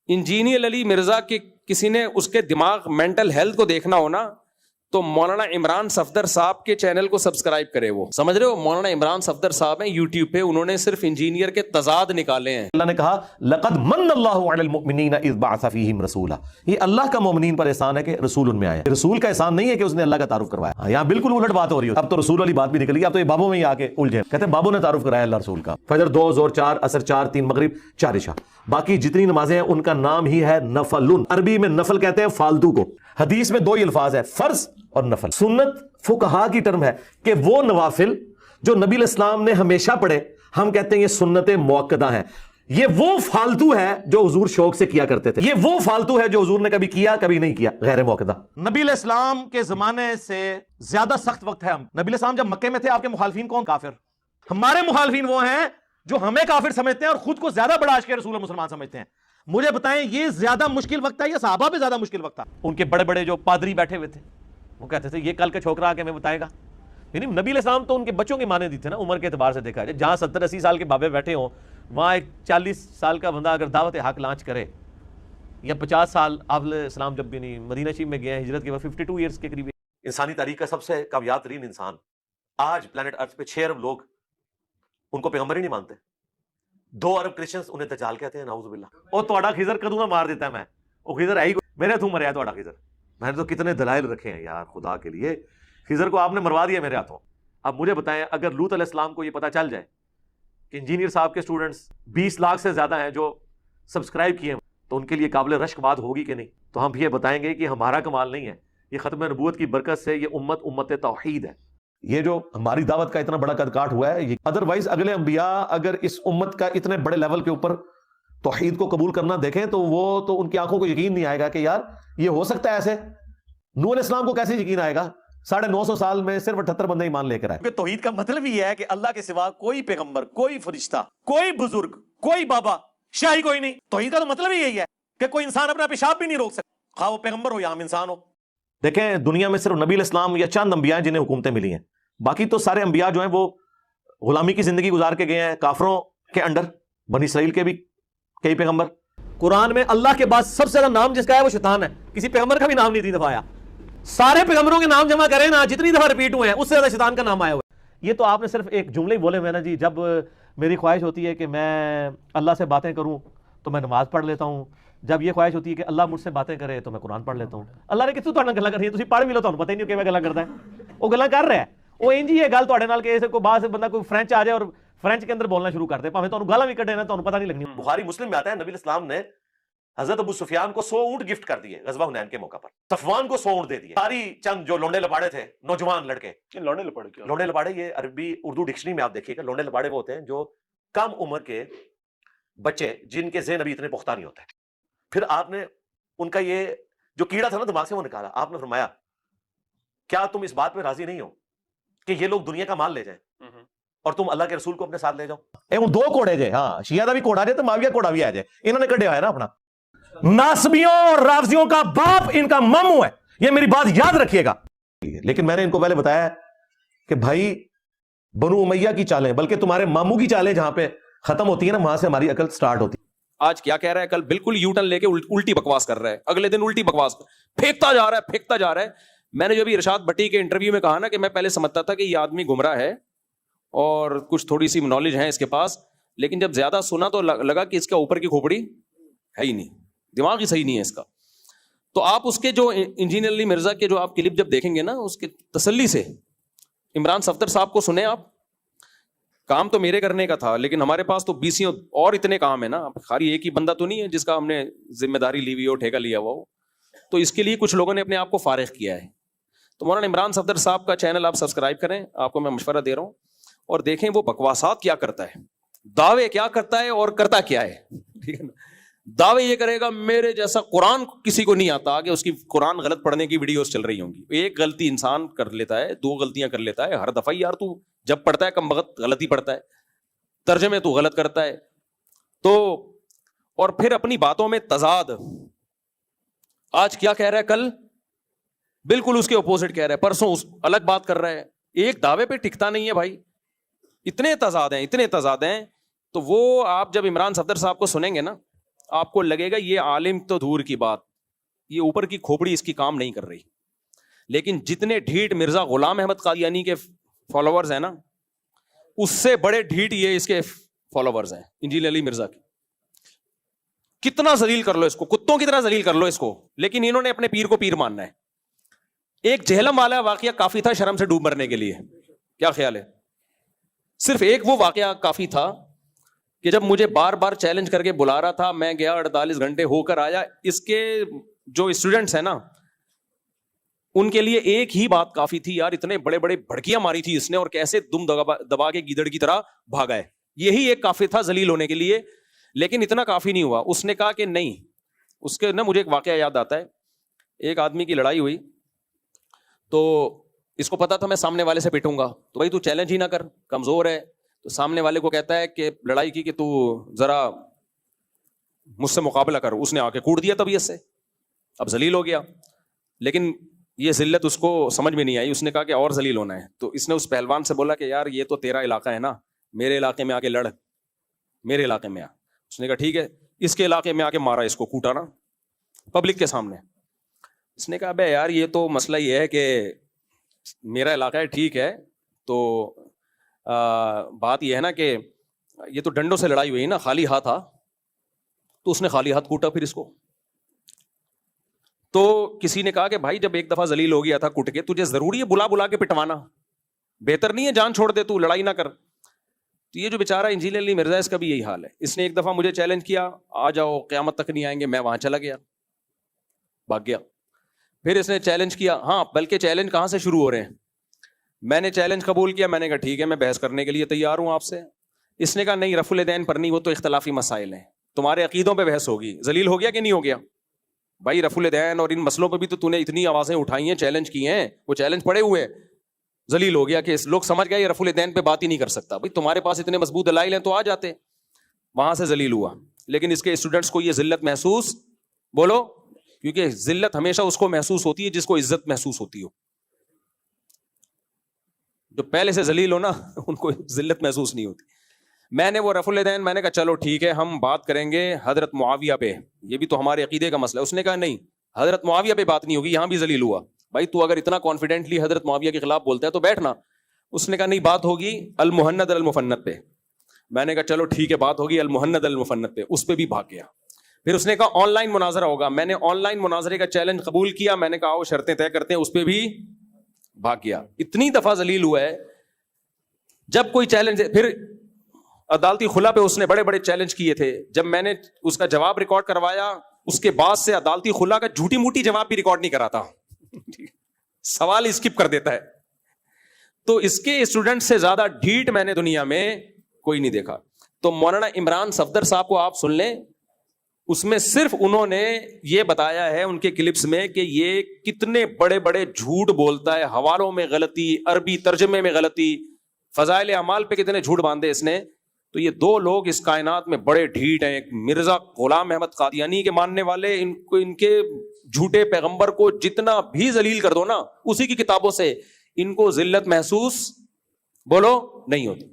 Engineer علی مرزا کے کسی نے اس کے دماغ مینٹل ہیلتھ کو دیکھنا ہو نا تو مولانا عمران صفدر صاحب کے چینل کو سبسکرائب کرے. وہ سمجھ رہے ہو, مولانا عمران صفدر صاحب ہیں یوٹیوب پہ, انہوں نے صرف انجینئر کے تضاد نکالے ہیں. اللہ نے کہا لقد من اللہ علی المؤمنین اذ بعث فیہم رسولا, یہ اللہ کا مومنین پر احسان ہے کہ رسول ان میں آئے. رسول کا احسان نہیں ہے کہ اس نے اللہ کا تعارف کروایا. یہاں بالکل الٹ بات ہو رہی ہے. اب تو رسول والی بات بھی نکل گئی, اب تو یہ بابوں میں ہی آ کے الجھے. کہتے ہیں بابوں نے تعارف کرایا اللہ رسول کا. فجر 2 ظہر 4 عصر 4 3 مغرب 4 عشاء, باقی جتنی نمازیں ہیں ان کا نام ہی ہے نفل. عربی میں نفل کہتے ہیں فالتو کو. حدیث میں 2 ہی الفاظ ہیں, فرض اور نفل. سنت فقہا کی ٹرم ہے کہ وہ نوافل جو نبی علیہ السلام نے ہمیشہ پڑھے, ہم کہتے ہیں یہ سنت موقدہ ہیں. یہ وہ فالتو ہے جو حضور شوق سے کیا کرتے تھے. یہ وہ فالتو ہے جو حضور نے کبھی کیا کبھی نہیں کیا, غیر موقدہ. نبی علیہ السلام کے زمانے سے زیادہ سخت وقت ہے. نبی علیہ السلام جب مکے میں تھے, آپ کے مخالفین کون؟ کافر. ہمارے مخالفین وہ ہیں جو ہمیں کافر سمجھتے ہیں اور خود کو زیادہ بڑا عاشق رسول مسلمان سمجھتے ہیں. مجھے بتائیں یہ زیادہ مشکل وقت ہے یا صحابہ پہ زیادہ مشکل وقت تھا؟ ان کے بڑے بڑے جو پادری بیٹھے ہوئے تھے وہ کہتے تھے یہ کل کا چھوکرا آ کے ہمیں بتائے گا. یعنی نبی علیہ السلام تو ان کے بچوں کی مانے دی تھے نا, عمر کے اعتبار سے دیکھا جائے. جہاں 70-80 سال کے بابے بیٹھے ہوں, وہاں ایک 40 سال کا بندہ اگر دعوت حق لانچ کرے, یا 50 سال آپ علیہ السلام جب بھی نہیں مدینہ شریف میں گئے ہیں ہجرت کے بعد 52 ایئرس کے قریب. انسانی تاریخ کا سب سے کامیاب ترین انسان, آج پلانٹ ارتھ پہ 6 ارب لوگ ان کو پیغمبر ہی نہیں مانتے. 2 ارب کرسچنز انہیں دجال کہتے ہیں, نعوذ باللہ. اور تہاڈا خضر کدوں نہ مار دیتا ہے. میں وہ خضر ہے ہی میرے ہاتھوں مریا تہاڈا خضر. میں نے تو کتنے دلائل رکھے ہیں یار خدا کے لیے, خضر کو آپ نے مروا دیا میرے ہاتھوں. اب مجھے بتائیں اگر لوط علیہ السلام کو یہ پتا چل جائے کہ انجینئر صاحب کے سٹوڈنٹس 20 لاکھ سے زیادہ ہیں جو سبسکرائب کیے ہیں, تو ان کے لیے قابل رشک بات ہوگی کہ نہیں؟ تو ہم یہ بتائیں گے کہ ہمارا کمال نہیں ہے, یہ ختم نبوت کی برکت سے یہ امت توحید ہے. یہ جو ہماری دعوت کا اتنا بڑا قد کاٹ ہوا ہے, ادروائز اگلے انبیاء اگر اس امت کا اتنے بڑے لیول کے اوپر توحید کو قبول کرنا دیکھیں تو وہ تو ان کی آنکھوں کو یقین نہیں آئے گا کہ یار یہ ہو سکتا ہے ایسے. نوح علیہ السلام کو کیسے یقین آئے گا؟ 950 سال میں صرف 78 بندے ایمان لے کر آئے. توحید کا مطلب یہ ہے کہ اللہ کے سوا کوئی پیغمبر, کوئی فرشتہ, کوئی بزرگ, کوئی بابا, شاہی کوئی نہیں. توحید کا تو مطلب ہی یہی ہے کہ کوئی انسان اپنا پیشاب بھی نہیں روک سکتا, خواہ وہ پیغمبر ہو یا عام انسان ہو. دیکھیں دنیا میں صرف نبی علیہ السلام یا چند انبیاء جنہیں حکومتیں ملی ہیں, باقی تو سارے انبیاء جو ہیں وہ غلامی کی زندگی گزار کے گئے ہیں, کافروں کے انڈر. بنی اسرائیل کے بھی کئی پیغمبر. قرآن میں اللہ کے بعد سب سے زیادہ نام جس کا ہے وہ شیطان ہے. کسی پیغمبر کا بھی نام نہیں دفعہ آیا. سارے پیغمبروں کے نام جمع کریں نا, جتنی دفعہ ریپیٹ ہوئے ہیں اس سے زیادہ شیطان کا نام آیا ہوا ہے. یہ تو آپ نے صرف ایک جملے ہی بولے ہوئے نا جی. جب میری خواہش ہوتی ہے کہ میں اللہ سے باتیں کروں تو میں نماز پڑھ لیتا ہوں, جب یہ خواہش ہوتی ہے کہ اللہ مجھ سے باتیں کرے تو میں قرآن پڑھ لیتا ہوں. اللہ نے کتوں تہاڈے نال گلاں کرنی, تسی پڑھ بھی لو تہاڈوں پتہ ہی نہیں کہ میں گلاں کردا ہے. وہ گلاں کر رہا ہے, وہ انج ہی ہے گل تہاڈے نال کہ ایسے کوئی باہر سے بندہ کوئی فرینچ آ جائے اور فرینچ کے اندر بولنا شروع کر دے, بھاویں تہاڈوں گالاں بھی کڈے نا تہاڈوں پتہ نہیں لگنی. بخاری مسلم میں آتا ہے نبی علیہ السلام نے حضرت ابو سفیان کو 100 اونٹ گفٹ کر دیے غزوہ حنین کے موقع پر. صفوان کو 100 اونٹ دے دیے. ساری چند جو لونڈے لپاڑے تھے, نوجوان لڑکے. لونڈے لپاڑے یہ عربی اردو ڈکشنری میں آپ دیکھیے گا, لونڈے لپاڑے وہ ہوتے ہیں جو کم عمر کے بچے جن کے ذہن ابھی اتنے پختہ نہیں ہوتے. پھر آپ نے ان کا یہ جو کیڑا تھا نا دماغ سے وہ نکالا. آپ نے فرمایا کیا تم اس بات پہ راضی نہیں ہو کہ یہ لوگ دنیا کا مال لے جائیں اور تم اللہ کے رسول کو اپنے ساتھ لے جاؤ؟ ان 2 کوڑے جے, ہاں شیعہ دا بھی کوڑا جے تو معاویہ کوڑا بھی آ جائے. انہوں نے کڈیا ہے نا اپنا. ناسبیوں اور رافضیوں کا باپ ان کا ماموں ہے, یہ میری بات یاد رکھیے گا. لیکن میں نے ان کو پہلے بتایا کہ بھائی بنو امیہ کی چالیں, بلکہ تمہارے ماموں کی چالیں جہاں پہ ختم ہوتی ہے نا وہاں سے ہماری عقل سٹارٹ ہوتی ہے. آج کیا کہہ رہا ہے, کل بالکل یو ٹرن لے کے الٹی بکواس کر رہا ہے, اگلے دن الٹی بکواس پھینکتا جا رہا ہے. میں نے جو ابھی ارشاد بھٹی کے انٹرویو میں کہا نا کہ میں پہلے سمجھتا تھا کہ یہ آدمی گمراہ ہے اور کچھ تھوڑی سی نالج ہے اس کے پاس, لیکن جب زیادہ سنا تو لگا کہ اس کا اوپر کی کھوپڑی ہے ہی نہیں, دماغ ہی صحیح نہیں ہے اس کا. تو آپ اس کے جو انجینئر علی مرزا کے جو آپ کلپ جب دیکھیں گے نا, اس کے تسلی سے عمران صفدر صاحب کو سنیں آپ. کام تو میرے کرنے کا تھا, لیکن ہمارے پاس تو 20 اور اتنے کام ہے نا, خالی ایک ہی بندہ تو نہیں ہے جس کا ہم نے ذمہ داری لی ہوئی ہو, ٹھیکہ لیا ہوا ہو. تو اس کے لیے کچھ لوگوں نے اپنے آپ کو فارغ کیا ہے. تو مولانا عمران صفدر صاحب کا چینل آپ سبسکرائب کریں, آپ کو میں مشورہ دے رہا ہوں, اور دیکھیں وہ بکواسات کیا کرتا ہے, دعوے کیا کرتا ہے اور کرتا کیا ہے. ٹھیک ہے نا, دعوے یہ کرے گا میرے جیسا قرآن کسی کو نہیں آتا, کہ اس کی قرآن غلط پڑھنے کی ویڈیوز چل رہی ہوں گی. ایک غلطی انسان کر لیتا ہے, 2 غلطیاں کر لیتا ہے ہر دفعہ. یار تو جب پڑھتا ہے کم وقت غلطی پڑھتا ہے, ترجمے تو غلط کرتا ہے. تو اور پھر اپنی باتوں میں تضاد. آج کیا کہہ رہا ہے, کل بالکل اس کے اپوزٹ کہہ رہا ہے, پرسوں الگ بات کر رہا ہے. ایک دعوے پہ ٹکتا نہیں ہے بھائی, اتنے تضاد ہیں. تو وہ آپ جب عمران صفدر صاحب کو سنیں گے نا آپ کو لگے گا یہ عالم تو دور کی بات, یہ اوپر کی کھوپڑی اس کی کام نہیں کر رہی. لیکن جتنے ڈھیٹ مرزا غلام احمد قادیانی کے فالوورز ہیں نا, اس سے بڑے ڈھیٹ یہ اس کے فالوورز ہیں انجینئر علی مرزا کے. کتنا ذلیل کر لو اس کو, کتوں کی طرح ذلیل کر لو اس کو, لیکن انہوں نے اپنے پیر کو پیر ماننا ہے. ایک جہلم والا واقعہ کافی تھا شرم سے ڈوب مرنے کے لیے, کیا خیال ہے؟ صرف ایک وہ واقعہ کافی تھا کہ جب مجھے بار بار چیلنج کر کے بلا رہا تھا, میں گیا 48 گھنٹے ہو کر آیا. اس کے جو اسٹوڈنٹس ہیں نا, ان کے لیے ایک ہی بات کافی تھی, یار اتنے بڑے بڑے بھڑکیاں ماری تھی اس نے اور کیسے دم دبا کے گیدڑ کی طرح بھاگا ہے, یہی ایک کافی تھا ذلیل ہونے کے لیے. لیکن اتنا کافی نہیں ہوا. اس نے کہا کہ نہیں, اس کے نا مجھے ایک واقعہ یاد آتا ہے. ایک آدمی کی لڑائی ہوئی تو اس کو پتا تھا میں سامنے والے سے پٹوں گا, تو بھائی تو چیلنج ہی نہ کر, کمزور ہے. تو سامنے والے کو کہتا ہے کہ لڑائی کی کہ تو ذرا مجھ سے مقابلہ کر. اس نے آ کے کوڑ دیا طبیعت سے, اب ذلیل ہو گیا. لیکن یہ ذلت اس کو سمجھ میں نہیں آئی. اس نے کہا کہ اور ذلیل ہونا ہے. تو اس نے اس پہلوان سے بولا کہ یار یہ تو تیرا علاقہ ہے نا, میرے علاقے میں آ کے لڑ, میرے علاقے میں آ. اس نے کہا ٹھیک ہے. اس کے علاقے میں آ کے مارا, اس کو کوٹا نا پبلک کے سامنے. اس نے کہا بے یار یہ تو مسئلہ یہ ہے کہ میرا علاقہ ہے, ٹھیک ہے, تو بات یہ ہے نا کہ یہ تو ڈنڈوں سے لڑائی ہوئی نا, خالی ہاتھ تھا. تو اس نے خالی ہاتھ کوٹا پھر اس کو. تو کسی نے کہا کہ بھائی جب ایک دفعہ ذلیل ہو گیا تھا کٹ کے, تجھے ضروری ہے بلا کے پٹوانا؟ بہتر نہیں ہے جان چھوڑ دے, تو لڑائی نہ کر. تو یہ جو بیچارہ انجینئر علی مرزا, اس کا بھی یہی حال ہے. اس نے ایک دفعہ مجھے چیلنج کیا, آ جاؤ قیامت تک نہیں آئیں گے. میں وہاں چلا گیا, بھاگ گیا. پھر اس نے چیلنج کیا, ہاں بلکہ چیلنج کہاں سے شروع ہو رہے ہیں. میں نے چیلنج قبول کیا, میں نے کہا ٹھیک ہے میں بحث کرنے کے لیے تیار ہوں آپ سے. اس نے کہا نہیں, رفع الیدین پر نہیں, وہ تو اختلافی مسائل ہیں, تمہارے عقیدوں پہ بحث ہوگی. ذلیل ہو گیا کہ نہیں ہو گیا؟ بھائی رفع الیدین اور ان مسئلوں پہ بھی تو نے اتنی آوازیں اٹھائی ہیں, چیلنج کی ہیں, وہ چیلنج پڑے ہوئے ہیں. ذلیل ہو گیا کہ لوگ سمجھ گئے یہ رفع الیدین پہ بات ہی نہیں کر سکتا. بھائی تمہارے پاس اتنے مضبوط دلائل ہیں تو آ جاتے. وہاں سے ذلیل ہوا. لیکن اس کے اسٹوڈنٹس کو یہ ذلت محسوس, بولو, کیونکہ ذلت ہمیشہ اس کو محسوس ہوتی ہے جس کو عزت محسوس ہوتی ہو. جو پہلے سے ذلیل ہو نا, ان کو ذلت محسوس نہیں ہوتی. میں نے وہ رفع الیدین, میں نے کہا چلو ٹھیک ہے ہم بات کریں گے حضرت معاویہ پہ, یہ بھی تو ہمارے عقیدے کا مسئلہ ہے. اس نے کہا نہیں, حضرت معاویہ پہ بات نہیں ہوگی, یہاں بھی ذلیل ہوا. بھائی تو اگر اتنا کانفیڈنٹلی حضرت معاویہ کے خلاف بولتا ہے تو بیٹھنا. اس نے کہا نہیں, بات ہوگی المہند المفند پہ. میں نے کہا چلو ٹھیک ہے بات ہوگی المہند المفند پہ. اس پہ بھی بھاگ گیا. پھر اس نے کہا آن لائن مناظرہ ہوگا. میں نے آن لائن مناظرے کا چیلنج قبول کیا. میں نے کہا آؤ شرطیں طے کرتے ہیں. اس پہ بھی بھاگ گیا. اتنی دفعہ ذلیل ہوا ہے. جب کوئی چیلنج, پھر عدالتی خلا پہ اس نے بڑے بڑے چیلنج کیے تھے. جب میں نے اس کا جواب ریکارڈ کروایا, اس کے بعد سے عدالتی خلا کا جھوٹی موٹی جواب بھی ریکارڈ نہیں کراتا, سوال اسکپ کر دیتا ہے. تو اس کے اسٹوڈنٹ سے زیادہ ڈھیٹ میں نے دنیا میں کوئی نہیں دیکھا. تو مولانا عمران صفدر صاحب کو آپ سن لیں, اس میں صرف انہوں نے یہ بتایا ہے ان کے کلپس میں کہ یہ کتنے بڑے بڑے جھوٹ بولتا ہے, حوالوں میں غلطی, عربی ترجمے میں غلطی, فضائل اعمال پہ کتنے جھوٹ باندھے اس نے. تو یہ دو لوگ اس کائنات میں بڑے ڈھیٹ ہیں. ایک مرزا غلام احمد قادیانی کے ماننے والے, ان کے جھوٹے پیغمبر کو جتنا بھی ذلیل کر دو نا اسی کی کتابوں سے, ان کو ذلت محسوس, بولو, نہیں ہوتی.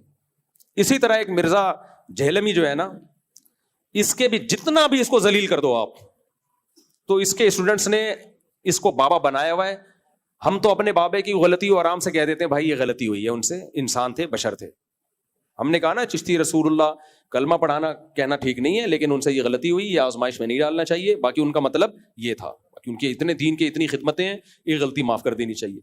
اسی طرح ایک مرزا جہلمی جو ہے نا, اس کے بھی جتنا بھی اس کو ذلیل کر دو آپ, تو اس کے اسٹوڈنٹس نے اس کو بابا بنایا ہوا ہے. ہم تو اپنے بابے کی غلطی اور آرام سے کہہ دیتے ہیں بھائی یہ غلطی ہوئی ہے ان سے, انسان تھے, بشر تھے. ہم نے کہا نا چشتی رسول اللہ کلمہ پڑھانا کہنا ٹھیک نہیں ہے, لیکن ان سے یہ غلطی ہوئی, یہ آزمائش میں نہیں ڈالنا چاہیے. باقی ان کا مطلب یہ تھا کہ ان کے اتنے دین کے اتنی خدمتیں ہیں, یہ غلطی معاف کر دینی چاہیے.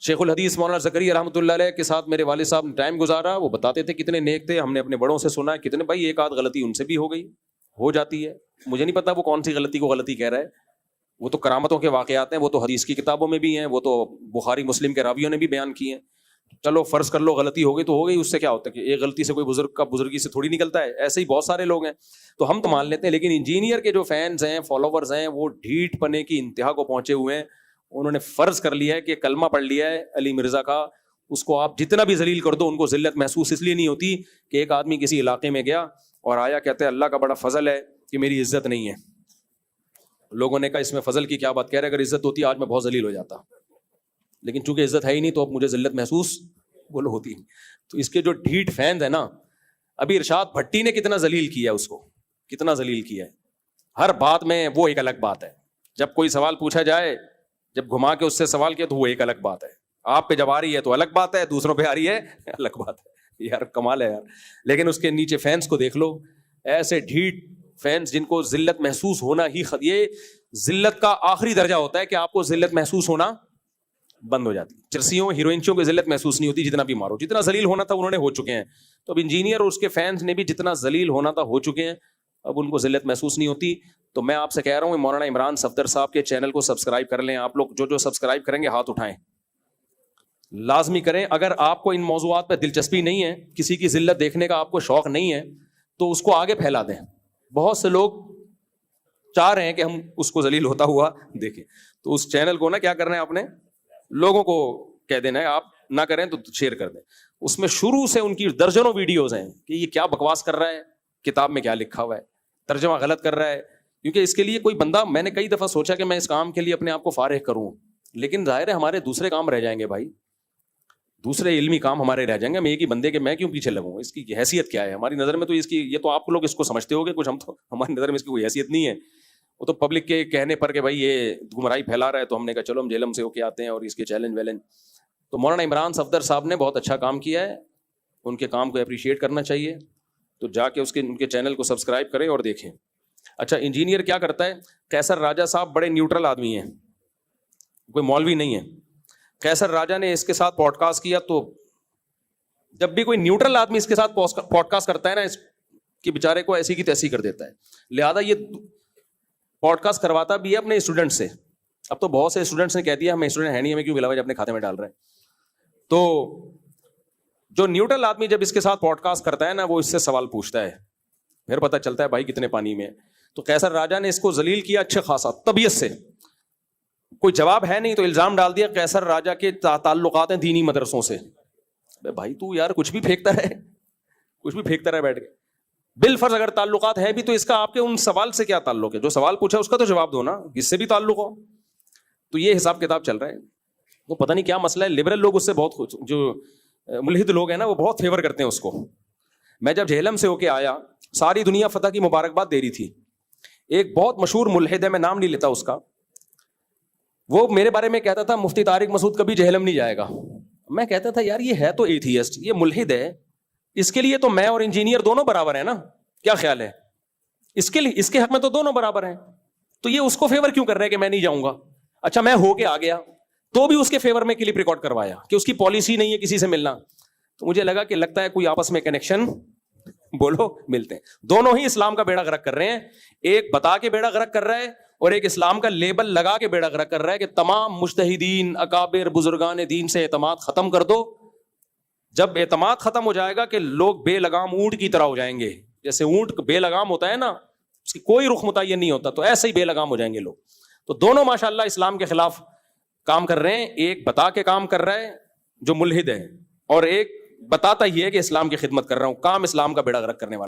شیخ الحدیث مولانا زکریا رحمۃ اللہ علیہ کے ساتھ میرے والد صاحب نے ٹائم گزارا, وہ بتاتے تھے کتنے نیک تھے. ہم نے اپنے بڑوں سے سنا کتنے, بھائی ایک آدھ غلطی ان سے بھی ہو گئی, ہو جاتی ہے. مجھے نہیں پتا وہ کون سی غلطی کو غلطی کہہ رہا ہے. وہ تو کرامتوں کے واقعات ہیں, وہ تو حدیث کی کتابوں میں بھی ہیں, وہ تو بخاری مسلم کے راویوں نے بھی بیان کی ہیں. چلو فرض کر لو غلطی ہو گئی تو ہو گئی, اس سے کیا ہوتا ہے کہ ایک غلطی سے کوئی بزرگ کا بزرگی سے تھوڑی نکلتا ہے. ایسے ہی بہت سارے لوگ ہیں تو ہم تو مان لیتے ہیں. لیکن انجینئر کے جو فینس ہیں, فالوورز ہیں, وہ ڈھیٹ پنے کی انتہا کو پہنچے ہوئے ہیں. انہوں نے فرض کر لیا ہے کہ کلمہ پڑھ لیا ہے علی مرزا کا, اس کو آپ جتنا بھی ذلیل کر دو ان کو ذلت محسوس اس لیے نہیں ہوتی کہ ایک آدمی کسی علاقے میں گیا اور آیا, کہتے ہیں اللہ کا بڑا فضل ہے کہ میری عزت نہیں ہے. لوگوں نے کہا اس میں فضل کی کیا بات کہہ رہے, اگر عزت ہوتی آج میں بہت ذلیل ہو جاتا. لیکن چونکہ عزت ہے ہی نہیں تو اب مجھے ذلت محسوس بولو ہوتی. تو اس کے جو ڈھیٹ فینز ہیں نا, ابھی ارشاد بھٹی نے کتنا ذلیل کیا اس کو, کتنا ذلیل کیا ہے. ہر بات میں وہ ایک الگ بات ہے. جب کوئی سوال پوچھا جائے, جب گھما کے اس سے سوال کیا تو وہ ایک الگ بات ہے. آپ پہ جب آ رہی ہے تو الگ بات ہے, دوسروں پہ آ رہی ہے الگ بات ہے. یار کمال ہے یار. لیکن اس کے نیچے فینس کو دیکھ لو, ایسے ڈھیٹ فینس جن کو ذلت محسوس ہونا ہی یہ ذلت کا آخری درجہ ہوتا ہے کہ آپ کو ذلت محسوس ہونا بند ہو جاتی. چرسیوں ہیروئنچوں کو ذلت محسوس نہیں ہوتی, جتنا بھی مارو. جتنا ذلیل ہونا تھا انہوں نے ہو چکے ہیں. تو اب انجینئر اور اس کے فینس نے بھی جتنا ذلیل ہونا تھا ہو چکے ہیں, اب ان کو ذلت محسوس نہیں ہوتی. تو میں آپ سے کہہ رہا ہوں مولانا عمران صفدر صاحب کے چینل کو سبسکرائب کر لیں. آپ لوگ جو سبسکرائب کریں گے ہاتھ اٹھائیں, لازمی کریں. اگر آپ کو ان موضوعات پہ دلچسپی نہیں ہے, کسی کی ذلت دیکھنے کا آپ کو شوق نہیں ہے, تو اس کو آگے پھیلا دیں. بہت سے لوگ چاہ رہے ہیں کہ ہم اس کو ذلیل ہوتا ہوا دیکھیں. تو اس چینل کو نا کیا کرنا ہے, آپ نے لوگوں کو کہہ دینا ہے, آپ نہ کریں تو شیئر کر دیں. اس میں شروع سے ان کی درجنوں ویڈیوز ہیں کہ یہ کیا بکواس کر رہا ہے, کتاب میں کیا لکھا ہوا ہے, ترجمہ غلط کر رہا ہے. کیونکہ اس کے لیے کوئی بندہ, میں نے کئی دفعہ سوچا کہ میں اس کام کے لیے اپنے آپ کو فارغ کروں, لیکن ظاہر ہے ہمارے دوسرے کام رہ جائیں گے بھائی, دوسرے علمی کام ہمارے رہ جائیں گے. میں ایک ہی بندے کے میں کیوں پیچھے لگوں, اس کی حیثیت کیا ہے ہماری نظر میں. تو اس کی, یہ تو آپ لوگ اس کو سمجھتے ہو گے کچھ, ہم تو ہماری نظر میں اس کی کوئی حیثیت نہیں ہے. وہ تو پبلک کے کہنے پر کہ بھائی یہ گمراہی پھیلا رہا ہے, تو ہم نے کہا چلو ہم جیلم سے ہو کے آتے ہیں اور اس کے چیلنج ویلنج. تو مولانا عمران صفدر صاحب نے بہت اچھا کام کیا ہے, ان کے کام کو اپریشیٹ کرنا چاہیے. تو جا کے ان کے چینل کو سبسکرائب کریں اور دیکھیں. اچھا, انجینئر کیا کرتا ہے؟ قیصر راجہ صاحب بڑے نیوٹرل آدمی ہیں, کوئی مولوی نہیں ہے. قیصر راجہ نے اس کے ساتھ پوڈ کاسٹ کیا, تو جب بھی کوئی نیوٹرل آدمی اس کے ساتھ پوڈ کاسٹ کرتا ہے نا, اس کی بیچارے کو ایسی کی تیسی کر دیتا ہے. لہذا یہ پوڈ کاسٹ کرواتا بھی ہے اپنے اسٹوڈنٹ سے. اب تو بہت سے اسٹوڈنٹس نے کہہ دیا ہمیں اسٹوڈنٹ ہے نہیں, ہمیں کیوں بلاوا اپنے کھاتے میں ڈال رہے ہیں. تو جو نیوٹرل آدمی جب اس کے ساتھ پوڈ کاسٹ کرتا ہے نا, وہ اس سے سوال پوچھتا ہے, پھر پتہ چلتا ہے بھائی کتنے پانی میں. تو قیصر راجہ نے اس کو ذلیل کیا اچھا خاصا طبیعت سے, کوئی جواب ہے نہیں, تو الزام ڈال دیا قیصر راجہ کے تعلقات ہیں دینی مدرسوں سے. بھائی تو یار کچھ بھی پھینکتا رہے بیٹھ کے. بالفرض اگر تعلقات ہے بھی, تو اس کا آپ کے ان سوال سے کیا تعلق ہے؟ جو سوال پوچھا اس کا تو جواب دو نا, اس سے بھی تعلق ہو. تو یہ حساب کتاب چل رہا ہے. وہ پتہ نہیں کیا مسئلہ ہے, لبرل لوگ اس سے بہت خوش, جو ملحد لوگ ہیں نا وہ بہت فیور کرتے ہیں اس کو. میں جب جہلم سے ہو کے آیا, ساری دنیا فتح کی مبارکباد دے رہی تھی. ایک بہت مشہور ملحد ہے, میں نام نہیں لیتا اس کا, وہ میرے بارے میں کہتا تھا مفتی طارق مسعود کبھی جہلم نہیں جائے گا. میں کہتا تھا یار یہ ہے تو ایتھیسٹ, یہ ملحد ہے, اس کے لیے تو میں اور انجینئر دونوں برابر ہیں نا, کیا خیال ہے؟ اس کے لیے, اس کے حق میں تو دونوں برابر ہیں. تو یہ اس کو فیور کیوں کر رہے ہیں کہ میں نہیں جاؤں گا؟ اچھا میں ہو کے آ گیا تو بھی اس کے فیور میں کلپ ریکارڈ کروایا کہ اس کی پالیسی نہیں ہے کسی سے ملنا. تو مجھے لگا کہ لگتا ہے کوئی آپس میں کنیکشن بولو ملتے ہیں. دونوں ہی اسلام کا بیڑا غرق کر رہے ہیں, ایک بتا کے بیڑا غرق کر رہا ہے اور ایک اسلام کا لیبل لگا کے بیڑا غرق کر رہا ہے کہ تمام مجتہدین اکابر بزرگان دین سے اعتماد ختم کر دو. جب اعتماد ختم ہو جائے گا کہ لوگ بے لگام اونٹ کی طرح ہو جائیں گے, جیسے اونٹ بے لگام ہوتا ہے نا, اس کی کوئی رخ متعین نہیں ہوتا, تو ایسے ہی بے لگام ہو جائیں گے لوگ. تو دونوں ماشاءاللہ اسلام کے خلاف کام کر رہے ہیں. ایک بتا کے کام کر رہا ہے جو ملحد ہے, اور ایک بتاتا ہی ہے کہ اسلام کی خدمت کر رہا ہوں. کام اسلام کا بیڑا غرق کرنے والا.